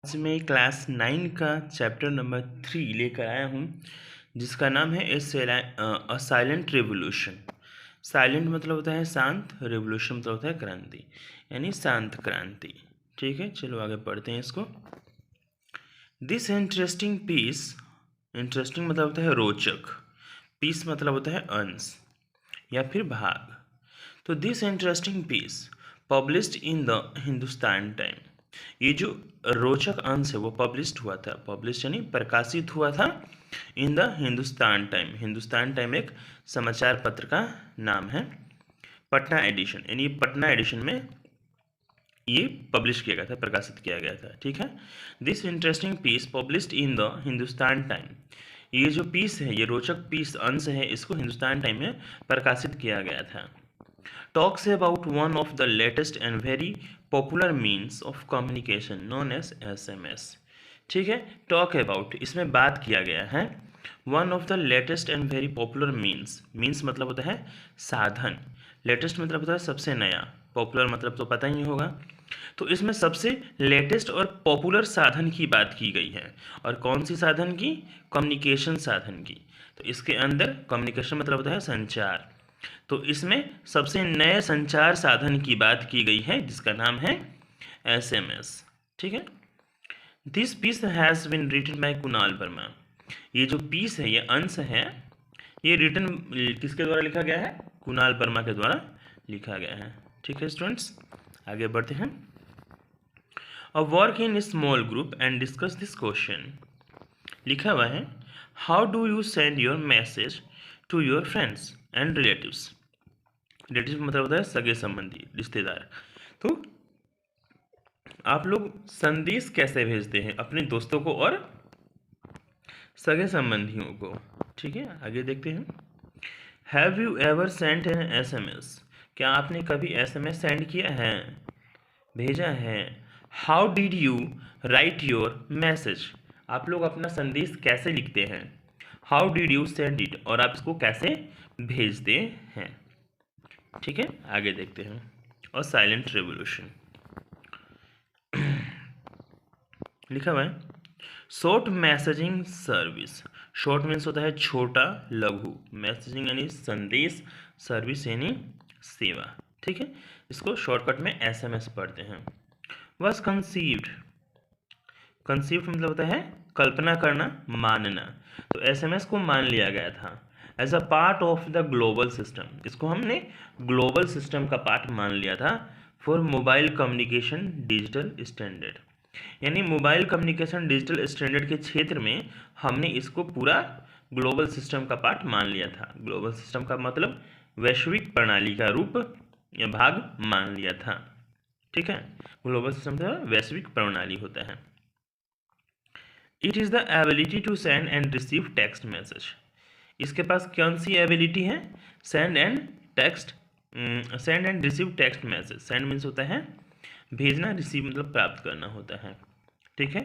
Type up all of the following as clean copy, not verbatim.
आज मैं क्लास 9 का चैप्टर नंबर 3 लेकर आया हूँ, जिसका नाम है अ साइलेंट रेवोल्यूशन। साइलेंट मतलब होता है शांत, रेवोल्यूशन मतलब होता है क्रांति, यानी शांत क्रांति। ठीक है, चलो आगे पढ़ते हैं इसको। दिस इंटरेस्टिंग पीस, इंटरेस्टिंग मतलब होता है रोचक, पीस मतलब होता है अंश या फिर भाग। तो this interesting piece published in the Hindustan time, ये जो रोचक अंश है वो पब्लिश्ड हुआ था, पब्लिश यानी प्रकाशित हुआ था in the Hindustan time. Hindustan time एक समाचार पत्र का नाम है। पटना एडिशन, यानी पटना एडिशन में ये पब्लिश किया गया था, प्रकाशित किया गया था। ठीक है, this interesting piece published in the Hindustan time, ये जो पीस है, ये रोचक पीस अंश है, इसको हिंदुस्तान टाइम में प्रकाशित किया गया था। Talks about one of the latest and very popular means of communication known as SMS। ठीक है, टॉक अबाउट, इसमें बात किया गया है one of the latest and very popular means. Means मतलब होता है साधन, लेटेस्ट मतलब होता है सबसे नया, पॉपुलर मतलब तो पता ही होगा। तो इसमें सबसे लेटेस्ट और पॉपुलर साधन की बात की गई है। और कौन सी साधन की? कम्युनिकेशन साधन की। तो इसके अंदर कम्युनिकेशन मतलब होता है संचार, तो इसमें सबसे नए संचार साधन की बात की गई है, जिसका नाम है SMS। ठीक है, this piece has been written by Kunal Verma. ये जो पीस है, ये अंश है, ये रिटन किसके द्वारा लिखा गया है? कुणाल वर्मा के द्वारा लिखा गया है। ठीक है स्टूडेंट्स, आगे बढ़ते हैं। A work in small group and discuss this question. लिखा हुआ है, how do you send your message to your friends and relatives. Relative मतलब होता है सगे संबंधी, रिश्तेदार। तो आप लोग संदेश कैसे भेजते हैं अपने दोस्तों को और सगे संबंधियों को? ठीक है, आगे देखते हैं। Have you ever sent an SMS, क्या आपने कभी SMS सेंड किया है, भेजा है? How did you right your message, आप लोग अपना संदेश कैसे लिखते हैं? How did you send it, और आप इसको कैसे भेजते हैं? ठीक है, आगे देखते हैं। और साइलेंट रेवोल्यूशन लिखा हुआ है, short messaging service. Short means होता है छोटा, लघु, मैसेजिंग यानी संदेश, सर्विस यानी सेवा। ठीक है, इसको शॉर्टकट में SMS पढ़ते हैं। वॉज कंसीव्ड, कंसीव्ड मतलब होता है कल्पना करना, मानना। तो SMS को मान लिया गया था as a part of the global system, इसको हमने ग्लोबल सिस्टम का पार्ट मान लिया था for mobile communication digital standard, यानी मोबाइल कम्युनिकेशन डिजिटल स्टैंडर्ड के क्षेत्र में हमने इसको पूरा ग्लोबल सिस्टम का पार्ट मान लिया था। ग्लोबल सिस्टम का मतलब वैश्विक प्रणाली का रूप या भाग मान लिया था। ठीक है, ग्लोबल सिस्टम का वैश्विक प्रणाली होता है। It is the ability to send and receive text message, इसके पास कौन सी एबिलिटी है? Send and text, send and receive text message. Send means होता है भेजना, रिसीव मतलब प्राप्त करना होता है। ठीक है,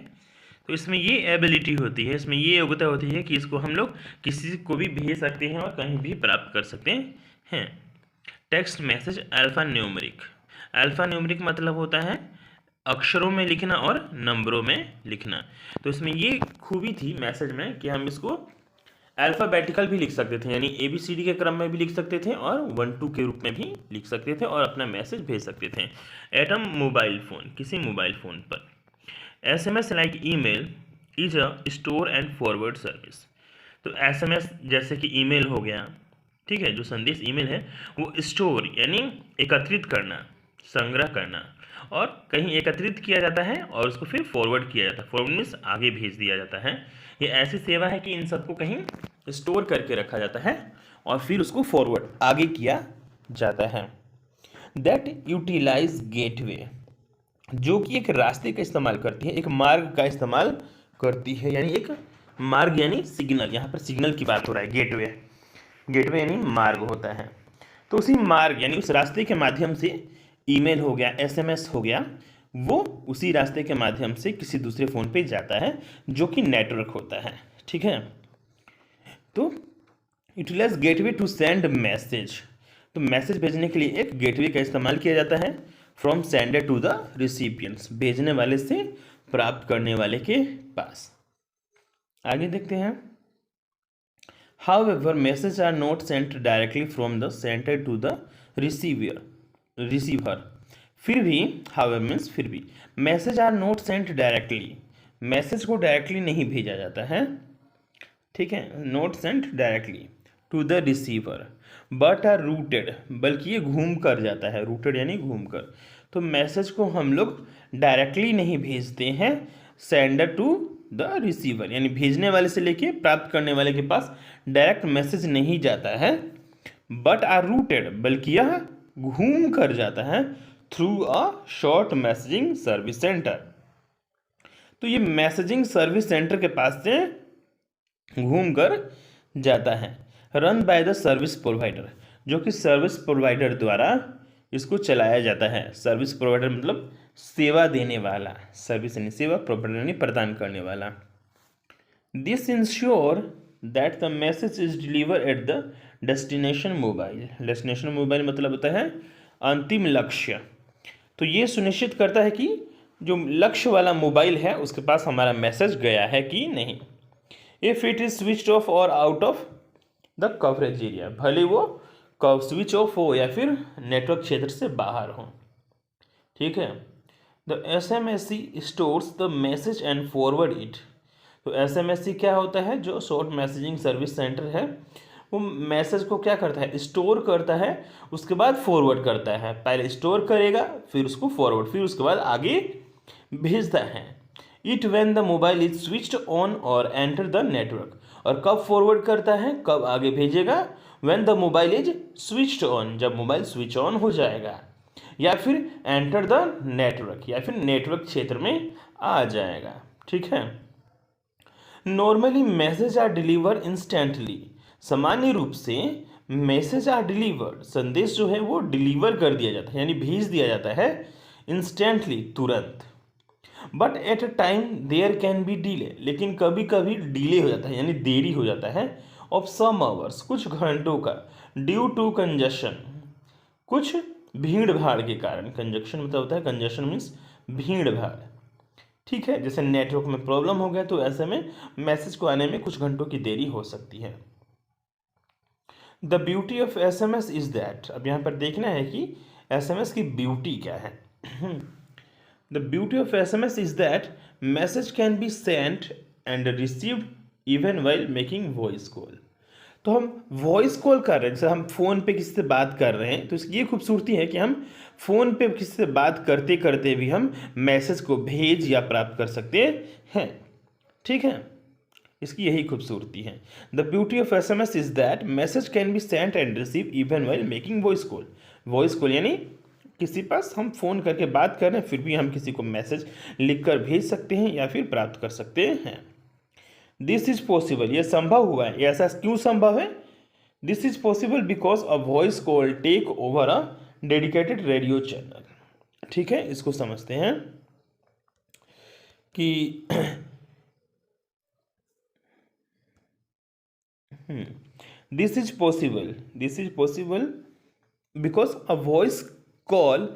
तो इसमें ये एबिलिटी होती है, इसमें ये योग्यता होती है कि इसको हम लोग किसी को भी भेज सकते हैं और कहीं भी प्राप्त कर सकते हैं। Text message alpha numeric, alpha numeric मतलब होता है अक्षरों में लिखना और नंबरों में लिखना। तो इसमें ये खूबी थी मैसेज में कि हम इसको अल्फ़ाबेटिकल भी लिख सकते थे, यानी ABCD के क्रम में भी लिख सकते थे और 1-2 के रूप में भी लिख सकते थे और अपना मैसेज भेज सकते थे। एटम मोबाइल फ़ोन, किसी मोबाइल फ़ोन पर। SMS like email is a store and forward service. तो SMS जैसे कि ईमेल हो गया, ठीक है, जो संदेश ईमेल है वो स्टोर यानी एकत्रित करना, संग्रह करना, और कहीं एकत्रित किया जाता है और उसको फिर फॉरवर्ड किया जाता है। फॉरवर्ड मीन्स आगे भेज दिया जाता है। ये ऐसी सेवा है कि इन सबको कहीं स्टोर करके रखा जाता है और फिर उसको फॉरवर्ड आगे किया जाता है। दैट यूटिलाइज गेटवे, जो कि एक रास्ते का इस्तेमाल करती है, एक मार्ग का इस्तेमाल करती है, यानी एक मार्ग यानी सिग्नल, यहाँ पर सिग्नल की बात हो रहा है। गेटवे, गेटवे यानी मार्ग होता है। तो उसी मार्ग यानी उस रास्ते के माध्यम से ईमेल हो गया, SMS हो गया, वो उसी रास्ते के माध्यम से किसी दूसरे फ़ोन पे जाता है जो कि नेटवर्क होता है। ठीक है, तो utilize gateway to send message, तो मैसेज भेजने के लिए एक गेटवे का इस्तेमाल किया जाता है। From sender to the recipients, भेजने वाले से प्राप्त करने वाले के पास। आगे देखते हैं। However, messages are not sent directly from the sender to the receiver. फिर भी however means फिर भी message are not sent directly, message को डायरेक्टली नहीं भेजा जाता है, ठीक है, not sent directly to the receiver, but are routed, बल्कि ये घूम कर जाता है, रूटेड यानी घूम कर। तो मैसेज को हम लोग डायरेक्टली नहीं भेजते हैं सेंडर टू द रिसीवर, यानी भेजने वाले से लेके प्राप्त करने वाले के पास डायरेक्ट मैसेज नहीं जाता है, बट आर रूटेड, बल्कि यह घूम कर जाता है through a short messaging service centre. तो ये मैसेजिंग सर्विस सेंटर के पास से घूम कर जाता है, run by the service provider, जो कि सर्विस प्रोवाइडर द्वारा इसको चलाया जाता है। सर्विस प्रोवाइडर मतलब सेवा देने वाला, सर्विस यानी सेवा, प्रोवाइडर यानी प्रदान करने वाला। This ensure that the message is deliver at the destination mobile, destination mobile मतलब होता है अंतिम लक्ष्य। तो ये सुनिश्चित करता है कि जो लक्ष्य वाला मोबाइल है उसके पास हमारा मैसेज गया है कि नहीं। If it is switched off और out of the coverage area, भले वो स्विच ऑफ हो या फिर नेटवर्क क्षेत्र से बाहर हो, ठीक है। The SMSC stores the message and forward it. तो SMSC क्या होता है, जो शॉर्ट मैसेजिंग सर्विस सेंटर है, वो मैसेज को क्या करता है, स्टोर करता है, उसके बाद फॉरवर्ड करता है। पहले स्टोर करेगा, फिर उसको फॉरवर्ड, फिर उसके बाद आगे भेजता है। It when the mobile is switched on और एंटर द नेटवर्क, और कब फॉरवर्ड करता है, कब आगे भेजेगा, when the mobile is switched on, जब मोबाइल स्विच ऑन हो जाएगा, या फिर एंटर द नेटवर्क, या फिर नेटवर्क क्षेत्र में आ जाएगा, ठीक है। Normally message are deliver instantly, सामान्य रूप से मैसेज आर डिलीवर्ड, संदेश जो है वो डिलीवर कर दिया जाता है, यानी भेज दिया जाता है इंस्टेंटली, तुरंत। But at a time there can be delay, लेकिन कभी कभी डिले हो जाता है, यानी देरी हो जाता है, ऑफ सम आवर्स, कुछ घंटों का, ड्यू टू कंजशन, कुछ भीड़ भाड़ के कारण। कंजक्शन मतलब होता है, कंजशन मीन्स भीड़ भाड़, ठीक है। जैसे नेटवर्क में प्रॉब्लम हो गया तो ऐसे में मैसेज को आने में कुछ घंटों की देरी हो सकती है। The beauty of SMS is that, अब यहाँ पर देखना है कि SMS की ब्यूटी क्या है। The beauty of SMS is that message can be sent and received even while making voice call. तो हम वॉइस कॉल कर रहे हैं, जैसे हम फ़ोन पे किसी से बात कर रहे हैं, तो इसकी ये खूबसूरती है कि हम फ़ोन पे किसी से बात करते करते भी हम मैसेज को भेज या प्राप्त कर सकते हैं, ठीक है। इसकी यही खूबसूरती है। The beauty of SMS is that message can be sent and receive even while making voice call. Voice call यानी किसी पास हम फ़ोन करके बात कर रहे हैं, फिर भी हम किसी को मैसेज लिख कर भेज सकते हैं या फिर प्राप्त कर सकते हैं। दिस इज पॉसिबल, यह संभव हुआ है। ऐसा क्यों संभव है? This is possible because a voice call take over a dedicated radio channel, ठीक है। इसको समझते हैं कि this is possible because a voice call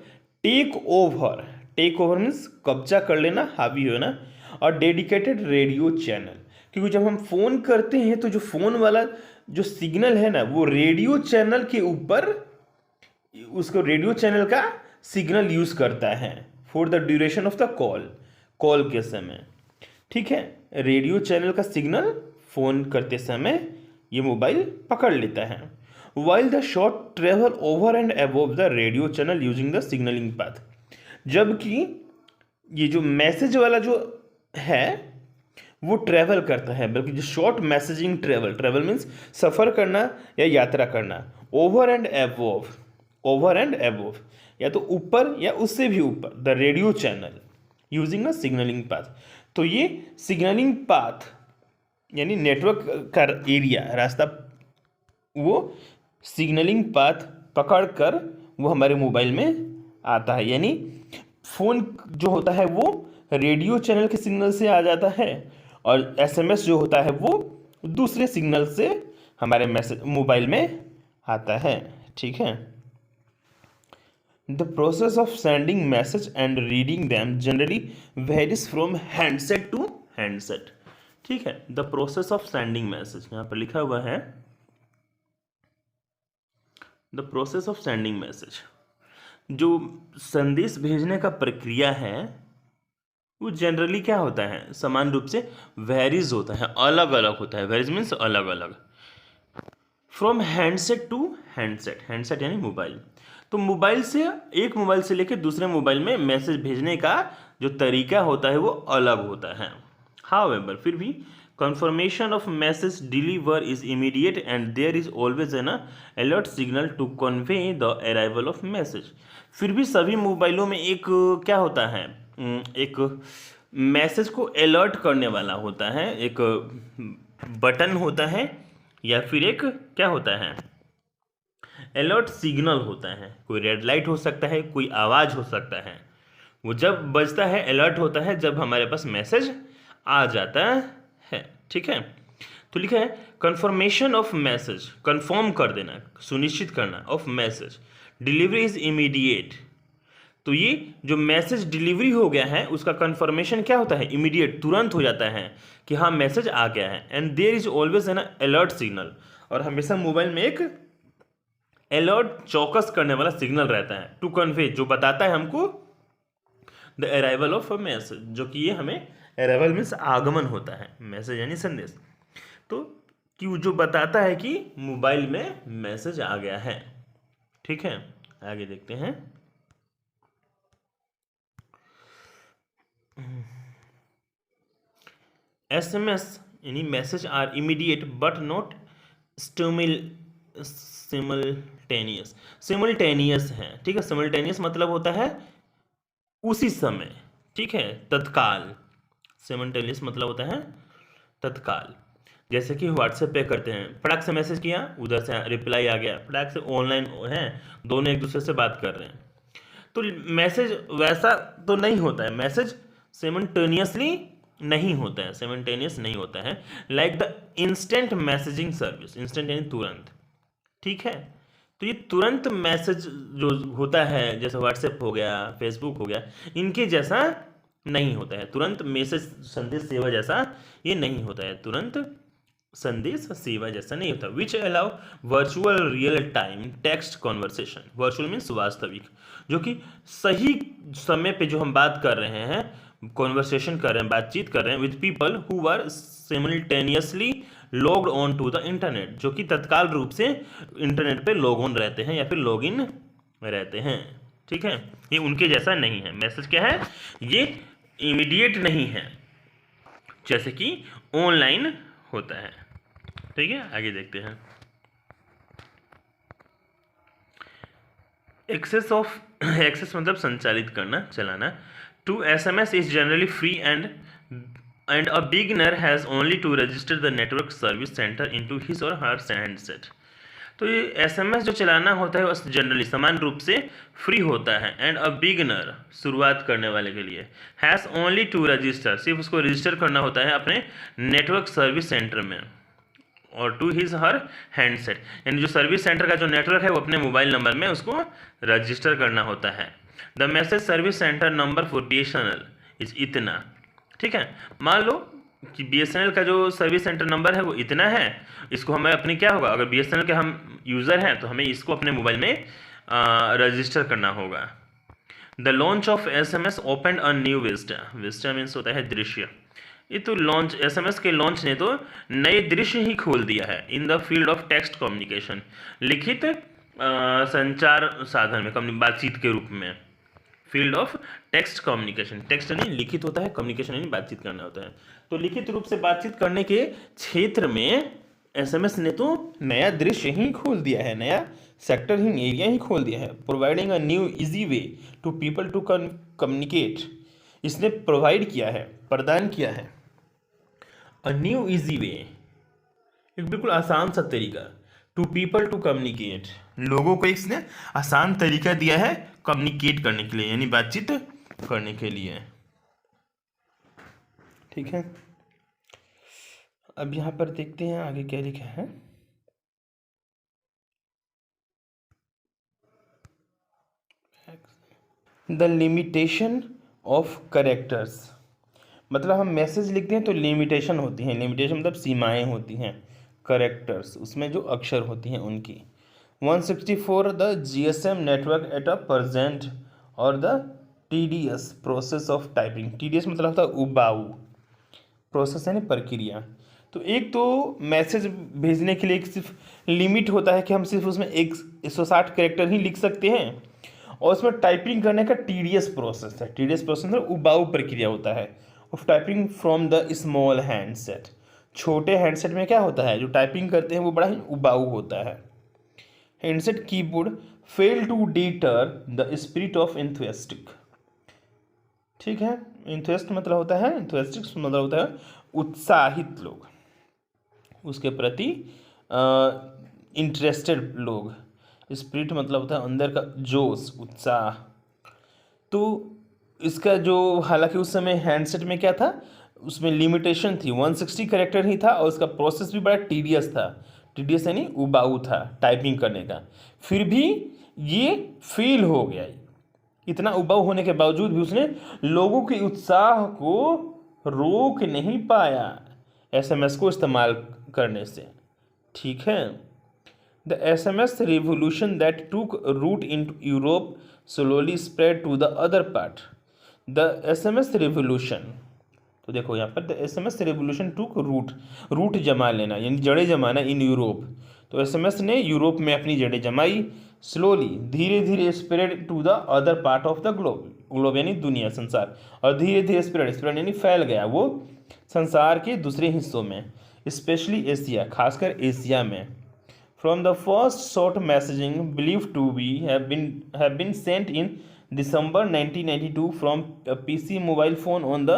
take over means कब्जा कर लेना, हावी होना, और डेडिकेटेड रेडियो चैनल, क्योंकि जब हम फ़ोन करते हैं तो जो फ़ोन वाला जो सिग्नल है ना, वो रेडियो चैनल के ऊपर, उसको रेडियो चैनल का सिग्नल यूज़ करता है for the duration of the call के समय, ठीक है। रेडियो चैनल का सिग्नल फ़ोन करते समय ये मोबाइल पकड़ लेता है। While the shot travel over and above the radio channel using the signalling path, जबकि ये जो मैसेज वाला जो है वो ट्रैवल करता है, बल्कि जो शॉर्ट मैसेजिंग ट्रैवल मीन्स सफ़र करना या यात्रा करना, ओवर एंड एबोव, या तो ऊपर या उससे भी ऊपर, the radio channel using a signalling path. तो ये सिग्नलिंग पाथ यानी नेटवर्क का एरिया, रास्ता, वो सिग्नलिंग पाथ पकड़ कर वो हमारे मोबाइल में आता है, यानी फ़ोन जो होता है वो रेडियो चैनल के सिग्नल से आ जाता है, और SMS जो होता है वो दूसरे सिग्नल से हमारे मैसेज मोबाइल में आता है, ठीक है। The process of sending message and reading them generally varies from handset to handset. ठीक है, the process of sending message यहाँ पर लिखा हुआ है, the process of sending message, जो संदेश भेजने का प्रक्रिया है वो जनरली क्या होता है, समान रूप से वेरीज होता है, अलग अलग होता है। वेरीज मीन्स अलग अलग। From handset to handset, handset यानी मोबाइल। तो मोबाइल से, एक मोबाइल से लेकर दूसरे मोबाइल में मैसेज भेजने का जो तरीका होता है वो अलग होता है। हाउएवर, फिर भी confirmation of message deliver is immediate and there is always an alert signal to convey the arrival of message। फिर भी सभी मोबाइलों में एक क्या होता है, एक मैसेज को अलर्ट करने वाला होता है, एक बटन होता है या फिर एक क्या होता है, अलर्ट सिग्नल होता है। कोई रेड लाइट हो सकता है, कोई आवाज़ हो सकता है। वो जब बजता है, अलर्ट होता है जब हमारे पास मैसेज आ जाता है। ठीक है, तो लिखा है कंफर्मेशन ऑफ मैसेज, कंफर्म कर देना, सुनिश्चित करना, of message delivery is immediate. तो ये जो मैसेज डिलीवरी हो गया है उसका कंफर्मेशन क्या होता है, इमीडिएट, तुरंत हो जाता है कि हाँ मैसेज आ गया है। And there is always an alert signal, और हमेशा मोबाइल में एक अलर्ट, चौकस करने वाला सिग्नल रहता है, टू कन्वे, जो बताता है हमको the arrival of a message, जो कि ये हमें, अराइवल मीन्स आगमन होता है, मैसेज यानी संदेश, तो कि जो बताता है कि मोबाइल में मैसेज आ गया है। ठीक है, आगे देखते हैं। SMS यानी message are immediate but not simultaneous, simultaneous है। ठीक है, सिमल्टेनियस मतलब होता है उसी समय, ठीक है, तत्काल। सिमल्टेनियस मतलब होता है तत्काल। जैसे कि व्हाट्सएप पे करते हैं, फटाक से मैसेज किया, उधर से रिप्लाई आ गया, फटाक से ऑनलाइन है, दोनों एक दूसरे से बात कर रहे हैं। तो मैसेज वैसा तो नहीं होता है, मैसेज सिमल्टेनियसली नहीं होता है, सिमल्टेनियस नहीं होता है। Like the instant messaging service, instant यानी तुरंत। ठीक है, तो ये तुरंत मैसेज जो होता है, जैसे व्हाट्सएप हो गया, फेसबुक हो गया, इनके जैसा नहीं होता है। तुरंत मैसेज संदेश सेवा जैसा ये नहीं होता है, तुरंत संदेश सेवा जैसा नहीं होता। Which allow virtual real time text conversation, virtual means वास्तविक, जो कि सही समय पे जो हम बात कर रहे हैं, कॉन्वर्सेशन कर रहे हैं, बातचीत कर रहे हैं with people who are simultaneously logged on to the internet, जो कि तत्काल रूप से इंटरनेट पे लॉग ऑन रहते हैं या फिर लॉग इन रहते हैं। ठीक है, ये उनके जैसा नहीं है। मैसेज क्या है, ये इमीडिएट नहीं है जैसे कि ऑनलाइन होता है। ठीक है, आगे देखते हैं। एक्सेस ऑफ एक्सेस मतलब संचालित करना, चलाना। To SMS is generally free and a beginner has only to register the network service centre into his or her handset. तो ये SMS जो चलाना होता है वो जनरली समान रूप से फ्री होता है। एंड अ बिगिनर, शुरुआत करने वाले के लिए, हैज़ ओनली टू रजिस्टर, सिर्फ उसको रजिस्टर करना होता है अपने नेटवर्क सर्विस सेंटर में, और टू हिज हर हैंडसेट, यानी जो सर्विस सेंटर का जो नेटवर्क है वो अपने मोबाइल नंबर में उसको रजिस्टर करना होता है। The message service centre number for BSNL is इतना। ठीक है, मान लो कि BSNL का जो सर्विस सेंटर नंबर है वो इतना है, इसको हमें अपने क्या होगा, अगर BSNL के हम यूज़र हैं तो हमें इसको अपने मोबाइल में रजिस्टर करना होगा। The launch of SMS open a new Vista, Vista means होता है दृश्य। ये तो लॉन्च, SMS के लॉन्च ने तो नए दृश्य ही खोल दिया है in the field of text communication, लिखित संचार साधन में, बातचीत के रूप में। Field of text communication, text यानी लिखित होता है, कम्युनिकेशन यानी बातचीत करना होता है। तो लिखित रूप से बातचीत करने के क्षेत्र में SMS ने तो नया दृश्य ही खोल दिया है, नया सेक्टर ही, एरिया ही खोल दिया है। Providing a new easy way to people to communicate, इसने प्रोवाइड किया है, प्रदान किया है, अ न्यू इजी वे, एक बिल्कुल आसान सा तरीका, टू पीपल टू कम्युनिकेट, लोगों को इसने आसान तरीका दिया है कम्युनिकेट करने के लिए, यानी बातचीत करने के लिए। ठीक है, अब यहाँ पर देखते हैं आगे क्या लिखा है। द लिमिटेशन ऑफ करेक्टर्स, मतलब हम मैसेज लिखते हैं तो लिमिटेशन होती हैं, लिमिटेशन मतलब सीमाएं होती हैं, करेक्टर्स उसमें जो अक्षर होती हैं उनकी। 164 the GSM network at a present और the TDS process of typing, TDS मतलब होता है उबाऊ, प्रोसेस है ना प्रक्रिया। तो एक तो मैसेज भेजने के लिए एक सिर्फ लिमिट होता है कि हम सिर्फ उसमें 160 कैरेक्टर ही लिख सकते हैं, और उसमें टाइपिंग करने का टीडीएस प्रोसेस है, टीडीएस प्रोसेस में उबाऊ प्रक्रिया होता है of typing from the small handset. छोटे हैंडसेट में क्या होता है, जो टाइपिंग करते हैं वो बड़ा ही उबाऊ होता है। Handset keyboard fail to deter the spirit of enthusiastic, ठीक है, इंथुसिस्ट मतलब होता है, इंथुसियास्टिक मतलब होता है उत्साहित लोग, उसके प्रति इंटरेस्टेड लोग। स्पिरिट मतलब होता है अंदर का जोश, उत्साह। तो इसका जो, हालांकि उस समय हैंडसेट में क्या था, उसमें लिमिटेशन थी, 160 कैरेक्टर ही था, और उसका प्रोसेस भी बड़ा टीडियस था, टीडियस यानी उबाऊ था टाइपिंग करने का। फिर भी ये फेल हो गया, इतना उबाऊ होने के बावजूद भी उसने लोगों के उत्साह को रोक नहीं पाया एसएमएस को इस्तेमाल करने से, ठीक है। The SMS revolution that took root in Europe slowly spread to the other part. The SMS revolution, तो देखो यहाँ पर the SMS revolution took root, root जमा लेना यानी जड़ें जमाना इन यूरोप, तो एसएमएस ने यूरोप में अपनी जड़ें जमाई, स्लोली धीरे धीरे spread to the other part of the globe, globe यानी दुनिया, संसार, और धीरे धीरे स्प्रेड, स्प्रेड यानी फैल गया वो संसार के दूसरे हिस्सों में, स्पेशली एशिया, खासकर एशिया में। From the first short messaging believe to be have been sent in December 1992 from PC mobile phone on the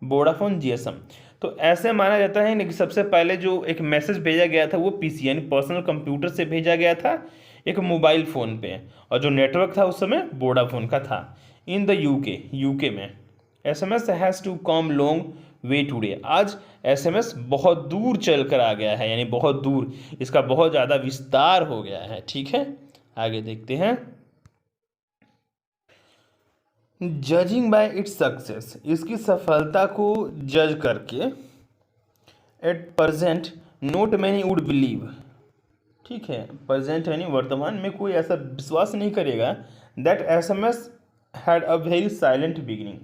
Vodafone GSM. तो ऐसे माना जाता है कि सबसे पहले जो एक मैसेज भेजा गया था वो पीसी यानी पर्सनल कंप्यूटर से भेजा गया था एक मोबाइल फ़ोन पे, और जो नेटवर्क था उस समय वोडाफोन का था, इन द यूके में। SMS has to come long way today, आज एसएमएस बहुत दूर चल कर आ गया है, यानी बहुत दूर, इसका बहुत ज़्यादा विस्तार हो गया है, ठीक है। आगे देखते हैं। जजिंग बाय इट्स सक्सेस, इसकी सफलता को जज करके, at present note many would believe, ठीक है, प्रेजेंट यानी वर्तमान में कोई ऐसा विश्वास नहीं करेगा that SMS had a very silent beginning,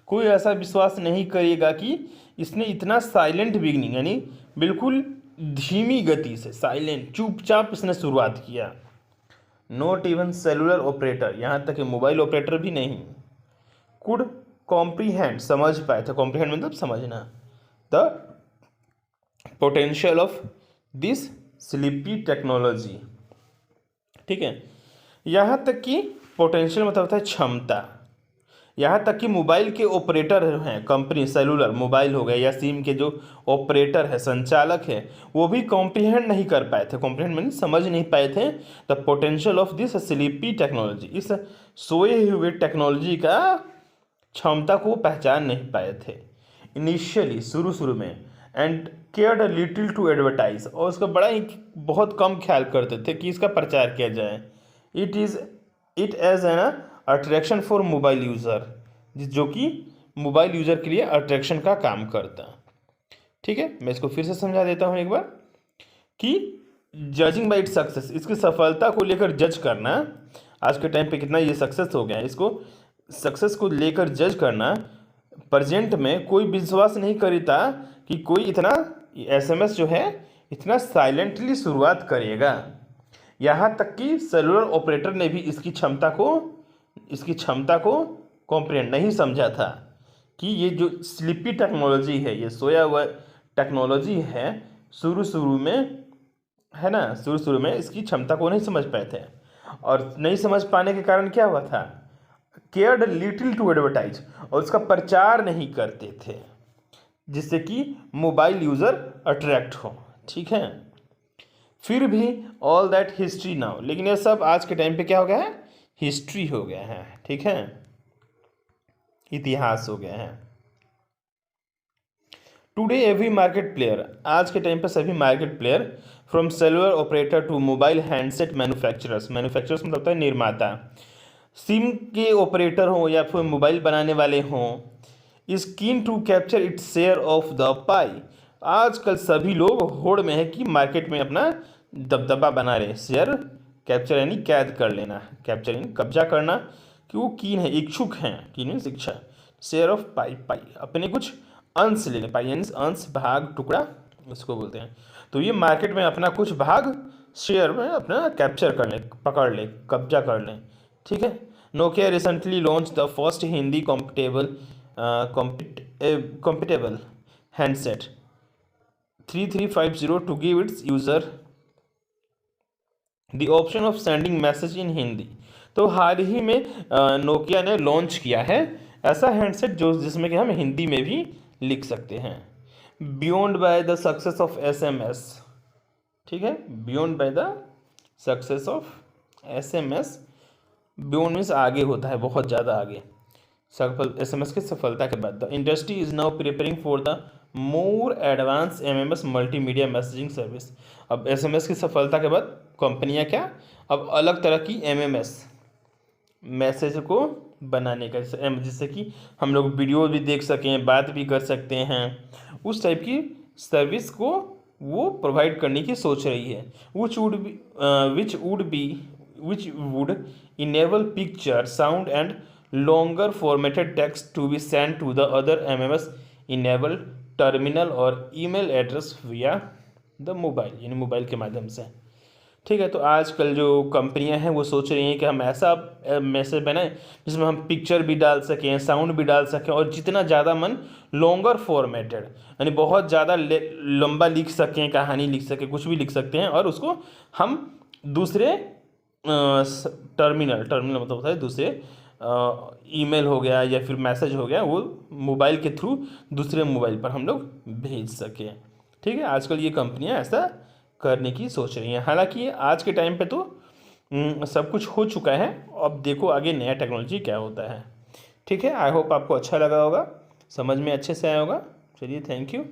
कोई ऐसा विश्वास नहीं करेगा कि इसने इतना साइलेंट बिगिनिंग यानी बिल्कुल धीमी गति से, साइलेंट चुपचाप इसने शुरुआत किया। नॉट इवन सेलुलर ऑपरेटर, यहाँ तक कि मोबाइल ऑपरेटर भी नहीं, कुड कॉम्प्रीहेंड समझ पाए थे, कॉम्प्रीहेंड मतलब समझना, the potential of this sleepy technology, ठीक है। यहाँ तक कि पोटेंशियल मतलब होता है क्षमता, यहाँ तक कि मोबाइल के ऑपरेटर हैं, कंपनी सेलुलर मोबाइल हो गया या सिम के जो ऑपरेटर है, संचालक है, वो भी कॉम्प्रीहेंड नहीं कर पाए थे, कॉम्प्रीहेंड मीन समझ नहीं पाए थे the potential of this sleepy technology, इस सोए हुए टेक्नोलॉजी का क्षमता को पहचान नहीं पाए थे इनिशियली, शुरू में, and cared a little to advertise, और उसका बड़ा ही बहुत कम ख्याल करते थे कि इसका प्रचार किया जाए। It as an attraction for mobile user, जो कि मोबाइल यूज़र के लिए अट्रैक्शन का काम करता, ठीक है। मैं इसको फिर से समझा देता हूँ एक बार कि जजिंग बाई इट सक्सेस, इसकी सफलता को लेकर जज करना, आज के टाइम पे कितना ये सक्सेस हो गया है, इसको सक्सेस को लेकर जज करना, प्रेजेंट में कोई विश्वास नहीं करता कि कोई इतना एसएमएस जो है इतना साइलेंटली शुरुआत करेगा। यहाँ तक कि सेलुलर ऑपरेटर ने भी इसकी क्षमता को कॉम्प्रिहेंड नहीं समझा था कि ये जो स्लीपी टेक्नोलॉजी है, ये सोया हुआ टेक्नोलॉजी है, शुरू में है ना, शुरू में इसकी क्षमता को नहीं समझ पाए थे, और नहीं समझ पाने के कारण क्या हुआ था, केयर्ड लिटिल टू एडवर्टाइज, और उसका प्रचार नहीं करते थे जिससे कि मोबाइल यूज़र अट्रैक्ट हो, ठीक है। फिर भी ऑल दैट हिस्ट्री नाउ, लेकिन ये सब आज के टाइम पे क्या हो गया है, हिस्ट्री हो गया है, ठीक है, इतिहास हो गया है। टुडे एवरी मार्केट प्लेयर, आज के टाइम पे सभी market player, from cellular operator to mobile handset manufacturers, manufacturers मतलब होता है निर्माता, सिम के ऑपरेटर हों या फिर मोबाइल बनाने वाले हों, is keen to capture its share of the pie. आजकल सभी लोग होड़ में है कि मार्केट में अपना दबदबा बना रहे। शेयर कैप्चर यानी कैद कर लेना, कैप्चर यानी कब्जा करना, कि वो कीन है, इच्छुक हैं, कीन मीन्स इच्छा, शेयर ऑफ पाई, पाई अपने कुछ अंश लेने, पाई यानी अंश, भाग, टुकड़ा उसको बोलते हैं। तो ये मार्केट में अपना कुछ भाग शेयर में अपना कैप्चर कर लें, पकड़ लें, कब्जा कर लें, ठीक है। Nokia recently launch the first Hindi compatible handset 3350 to give its user the option of sending message in Hindi. तो हाल ही में नोकिया ने लॉन्च किया है ऐसा हैंडसेट जो जिसमें कि हम हिंदी में भी लिख सकते हैं। Beyond by the success of SMS, ठीक है, beyond by the success of SMS, beyond means आगे होता है, बहुत ज़्यादा आगे, सफल SMS की सफलता के बाद। The industry is now preparing for the more advance MMS multimedia messaging service. अब SMS की सफलता के बाद कंपनियां क्या, अब अलग तरह की MMS मैसेज को बनाने का, जिससे कि हम लोग वीडियो भी देख सकें, बात भी कर सकते हैं, उस टाइप की सर्विस को वो प्रोवाइड करने की सोच रही है। which would enable picture, sound and longer formatted text to be sent to the other MMS enabled terminal और email address via the mobile, यानी मोबाइल के माध्यम से, ठीक है। तो आजकल जो कंपनियां हैं वो सोच रही हैं कि हम ऐसा मैसेज बनाएं जिसमें हम पिक्चर भी डाल सकें, साउंड भी डाल सकें, और जितना ज़्यादा मन लॉन्गर फॉर्मेटेड यानी बहुत ज़्यादा लंबा लिख सकें, कहानी लिख सकें, कुछ भी लिख सकते हैं, और उसको हम दूसरे टर्मिनल मतलब होता है दूसरे ईमेल हो गया या फिर मैसेज हो गया, वो मोबाइल के थ्रू दूसरे मोबाइल पर हम लोग भेज सकें, ठीक है। आजकल ये कंपनियां ऐसा करने की सोच रही हैं। हालांकि आज के टाइम पे तो सब कुछ हो चुका है, अब देखो आगे नया टेक्नोलॉजी क्या होता है, ठीक है। आई होप आपको अच्छा लगा होगा, समझ में अच्छे से आया होगा। चलिए, थैंक यू।